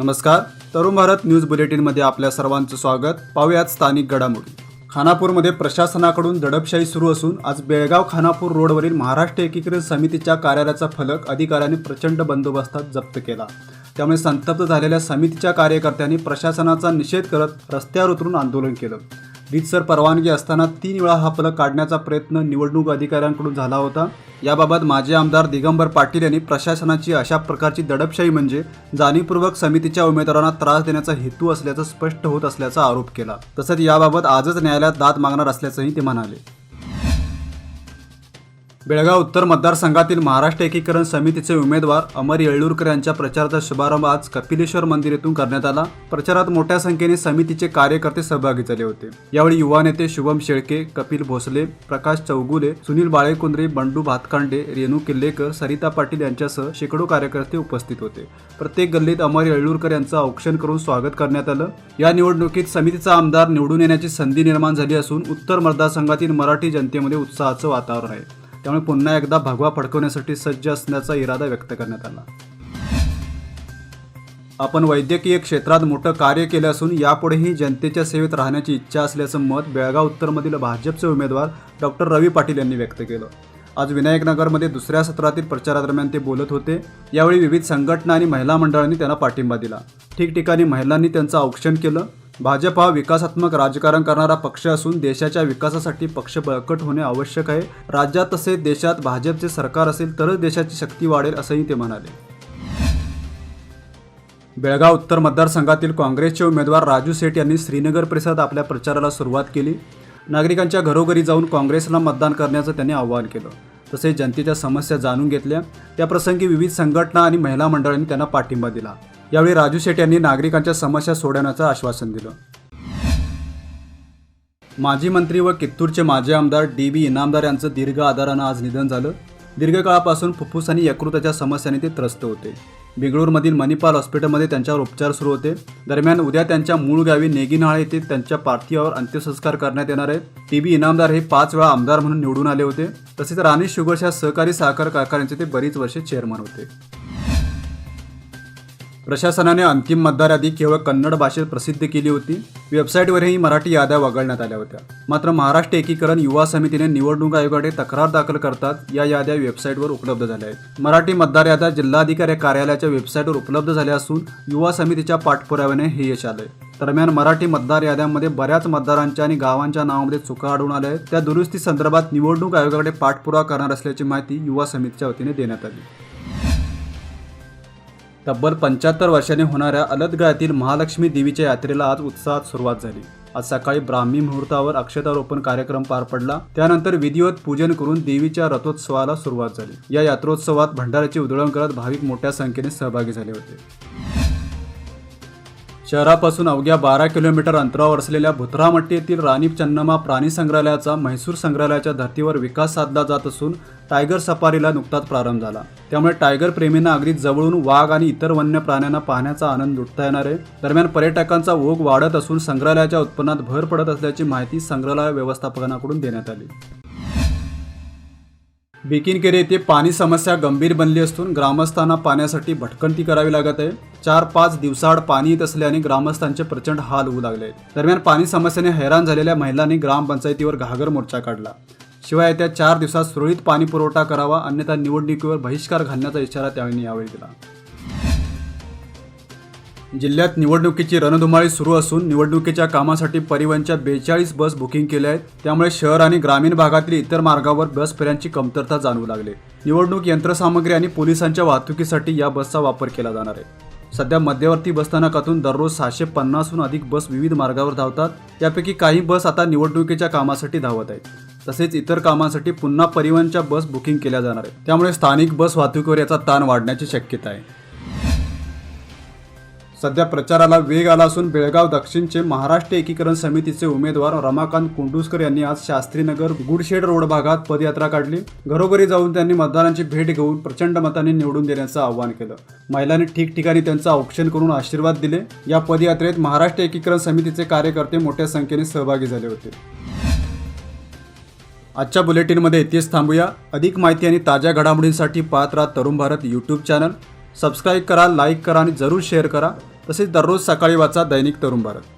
नमस्कार, तरुण भारत न्यूज बुलेटिनमध्ये आपल्या सर्वांचं स्वागत. पाहूयात स्थानिक घडामोडी. खानापूरमध्ये प्रशासनाकडून दडपशाही सुरू असून आज बेळगाव खानापूर रोडवरील महाराष्ट्र एकीकरण समितीच्या कार्यालयाचा फलक अधिकाऱ्यांनी प्रचंड बंदोबस्तात जप्त केला. त्यामुळे संतप्त झालेल्या समितीच्या कार्यकर्त्यांनी प्रशासनाचा निषेध करत रस्त्यावर उतरून आंदोलन केलं. रीतसर परवानगी असताना 3 वेळा हा फलक काढण्याचा प्रयत्न निवडणूक अधिकाऱ्यांकडून झाला होता. याबाबत माजी आमदार दिगंबर पाटील यांनी प्रशासनाची अशा प्रकारची दडपशाही म्हणजे जाणीवपूर्वक समितीच्या उमेदवारांना त्रास देण्याचा हेतू असल्याचं स्पष्ट होत असल्याचा आरोप केला. तसंच याबाबत आजच न्यायालयात दाद मागणार असल्याचंही ते म्हणाले. बेळगाव उत्तर मतदारसंघातील महाराष्ट्र एकीकरण समितीचे उमेदवार अमर येळ्ळूरकर यांच्या प्रचाराचा शुभारंभ आज कपिलेश्वर मंदिर येथून करण्यात आला. प्रचारात मोठ्या संख्येने समितीचे कार्यकर्ते सहभागी झाले होते. यावेळी युवा नेते शुभम शेळके, कपिल भोसले, प्रकाश चौगुले, सुनील बाळेकुंद्रे, बंडू भातकांडे, रेणू किल्लेकर, सरिता पाटील यांच्यासह शेकडो कार्यकर्ते उपस्थित होते. प्रत्येक गल्लीत अमर येळ्ळूरकर यांचं औक्षण करून स्वागत करण्यात आलं. या निवडणुकीत समितीचा आमदार निवडून येण्याची संधी निर्माण झाली असून उत्तर मतदारसंघातील मराठी जनतेमध्ये उत्साहाचं वातावरण आहे. त्यामुळे पुन्हा एकदा भगवा फडकवण्यासाठी सज्ज असण्याचा इरादा व्यक्त करण्यात आला. आपण वैद्यकीय क्षेत्रात मोठं कार्य केलं असून यापुढेही जनतेच्या सेवेत राहण्याची इच्छा असल्याचं मत बेळगाव उत्तरमधील भाजपचे उमेदवार डॉक्टर रवी पाटील यांनी व्यक्त केलं. आज विनायकनगरमध्ये दुसऱ्या सत्रातील प्रचारादरम्यान ते बोलत होते. यावेळी विविध संघटना आणि महिला मंडळांनी त्यांना पाठिंबा दिला. ठिकठिकाणी महिलांनी त्यांचं औक्षण केलं. भाजप हा विकासात्मक राजकारण करणारा पक्ष असून देशाच्या विकासासाठी पक्ष बळकट होणे आवश्यक आहे. राज्यात तसेच देशात भाजपचे सरकार असेल तरच देशाची शक्ती वाढेल असंही ते म्हणाले. बेळगाव उत्तर मतदारसंघातील काँग्रेसचे उमेदवार राजू सेठ यांनी श्रीनगर परिसरात आपल्या प्रचाराला सुरुवात केली. नागरिकांच्या घरोघरी जाऊन काँग्रेसला मतदान करण्याचं त्यांनी आवाहन केलं. तसेच जनतेच्या समस्या जाणून घेतल्या. त्याप्रसंगी विविध संघटना आणि महिला मंडळांनी त्यांना पाठिंबा दिला. यावेळी राजू शेठ यांनी नागरिकांच्या समस्या सोडवण्याचं आश्वासन दिलं. माजी मंत्री व कित्तूरचे माजी आमदार DB इनामदार यांचं दीर्घ आजारानं आज निधन झालं. दीर्घकाळापासून फुफ्फुस आणि यकृताच्या समस्याने ते त्रस्त होते. बेंगळूरमधील मणिपाल हॉस्पिटलमध्ये त्यांच्यावर उपचार सुरू होते. दरम्यान उद्या त्यांच्या मूळ गावी नेगिनाळ येथे त्यांच्या पार्थिवावर अंत्यसंस्कार करण्यात येणार आहेत. DB इनामदार हे 5 वेळा आमदार म्हणून निवडून आले होते. तसेच राणी शुगर्सच्या सहकारी साखर कारखान्याचे ते बरीच वर्षे चेअरमन होते. प्रशासनाने अंतिम मतदार यादी केवळ कन्नड भाषेत प्रसिद्ध केली होती. वेबसाईटवरही मराठी याद्या वगळण्यात आल्या होत्या. मात्र महाराष्ट्र एकीकरण युवा समितीने निवडणूक आयोगाकडे तक्रार दाखल करतात या याद्या वेबसाईटवर उपलब्ध झाल्या आहेत. मराठी मतदार याद्या जिल्हाधिकारी कार्यालयाच्या वेबसाईटवर उपलब्ध झाल्या असून युवा समितीच्या पाठपुराव्याने हे यश आलंय. दरम्यान मराठी मतदार याद्यांमध्ये बऱ्याच मतदारांच्या आणि गावांच्या नावामध्ये चुका आढळून आल्या आहेत. त्या दुरुस्ती संदर्भात निवडणूक आयोगाकडे पाठपुरावा करणार असल्याची माहिती युवा समितीच्या वतीने देण्यात आली. तब्बल 75 वर्षांनी होणाऱ्या अलदगा महालक्ष्मी देवीच्या यात्रेला आज उत्साहात सुरुवात झाली. आज सकाळी ब्राह्मी मुहूर्तावर अक्षतारोपण कार्यक्रम पार पडला. त्यानंतर विधिवत पूजन करून देवीच्या रथोत्सवाला सुरुवात झाली. या यात्रोत्सवात भंडाऱ्याची उधळण करत भाविक मोठ्या संख्येने सहभागी झाले होते. शहरापासून अवघ्या 12 किलोमीटर अंतरावर असलेल्या भुतरामट्टी येथील राणी चन्नम्मा प्राणी संग्रहालयाचा म्हैसूर संग्रहालयाच्या धर्तीवर विकास साधला जात असून टायगर सफारीला नुकताच प्रारंभ झाला. त्यामुळे टायगर प्रेमींना अगदी जवळून वाघ आणि इतर वन्य प्राण्यांना पाहण्याचा आनंद लुटता येणार आहे. दरम्यान पर्यटकांचा ओघ वाढत असून संग्रहालयाच्या उत्पन्नात भर पडत असल्याची माहिती संग्रहालय व्यवस्थापकांकडून देण्यात आली. बिकिनकेरे येथे पाणी समस्या गंभीर बनली असून ग्रामस्थांना पाण्यासाठी भटकंती करावी लागत आहे. 4-5 दिवसाआड पाणी येत असल्याने ग्रामस्थांचे प्रचंड हाल होऊ लागले आहेत. दरम्यान पाणी समस्येने हैराण झालेल्या महिलांनी ग्रामपंचायतीवर घागर मोर्चा काढला. शिवाय येत्या 4 दिवसात सुरळीत पाणी पुरवठा करावा अन्यथा निवडणुकीवर बहिष्कार घालण्याचा इशारा त्यांनी यावेळी दिला. जिल्ह्यात निवडणुकीची रणधुमाळी सुरू असून निवडणुकीच्या कामासाठी परिवहनच्या 42 बस बुकिंग केल्या आहेत. त्यामुळे शहर आणि ग्रामीण भागातील इतर मार्गावर बस फेऱ्यांची कमतरता जाणवू लागली. निवडणूक यंत्रसामग्री आणि पोलिसांच्या वाहतुकीसाठी या बसचा वापर केला जाणार आहे. सध्या मध्यवर्ती बसस्थानकातून दररोज 650हून अधिक बस विविध मार्गावर धावतात. यापैकी काही बस आता निवडणुकीच्या कामासाठी धावत आहेत. तसेच इतर कामांसाठी पुन्हा परिवहनच्या बस बुकिंग केल्या जाणार आहेत. त्यामुळे स्थानिक बस वाहतुकीवर याचा ताण वाढण्याची शक्यता आहे. सध्या प्रचाराला वेग आला असून बेळगाव दक्षिणचे महाराष्ट्र एकीकरण समितीचे उमेदवार रमाकांत कुंडुस्कर यांनी आज शास्त्रीनगर गुडशेड रोड भागात पदयात्रा काढली. घरोघरी जाऊन त्यांनी मतदारांची भेट घेऊन प्रचंड मतांनी निवडून देण्याचं आवाहन केलं. महिलांनी ठिकठिकाणी त्यांचं औक्षण करून आशीर्वाद दिले. या पदयात्रेत महाराष्ट्र एकीकरण समितीचे कार्यकर्ते मोठ्या संख्येने सहभागी झाले होते. आजच्या बुलेटिनमध्ये इथेच थांबूया. अधिक माहिती आणि ताज्या घडामोडींसाठी पाहत राहा Tarun Bharat YouTube channel. Subscribe करा, लाईक करा आणि जरूर शेअर करा. तसेच दररोज सकाळी वाचा दैनिक तरुण भारत.